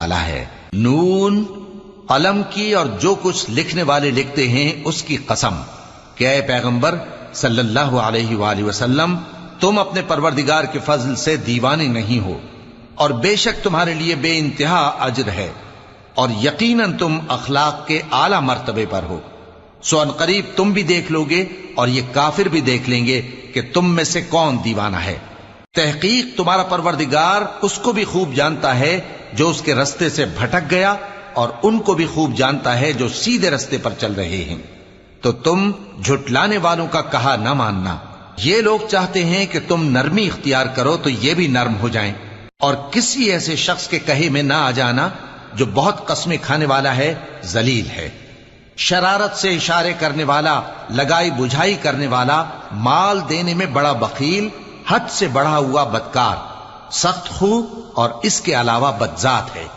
والا ہے۔ نون، قلم کی اور جو کچھ لکھنے والے لکھتے ہیں اس کی قسم کہ اے پیغمبر صلی اللہ علیہ وآلہ وسلم، تم اپنے پروردگار کے فضل سے دیوانے نہیں ہو، اور بے شک تمہارے لیے بے انتہا اجر ہے، اور یقیناً تم اخلاق کے اعلی مرتبے پر ہو۔ سو ان قریب تم بھی دیکھ لو گے اور یہ کافر بھی دیکھ لیں گے کہ تم میں سے کون دیوانہ ہے۔ تحقیق تمہارا پروردگار اس کو بھی خوب جانتا ہے جو اس کے رستے سے بھٹک گیا، اور ان کو بھی خوب جانتا ہے جو سیدھے رستے پر چل رہے ہیں۔ تو تم جھٹلانے والوں کا کہا نہ ماننا۔ یہ لوگ چاہتے ہیں کہ تم نرمی اختیار کرو تو یہ بھی نرم ہو جائیں، اور کسی ایسے شخص کے کہے میں نہ آ جانا جو بہت قسمیں کھانے والا ہے، ذلیل ہے، شرارت سے اشارے کرنے والا، لگائی بجھائی کرنے والا، مال دینے میں بڑا بخیل، حد سے بڑھا ہوا بدکار، سخت خو اور اس کے علاوہ بدذات ہے۔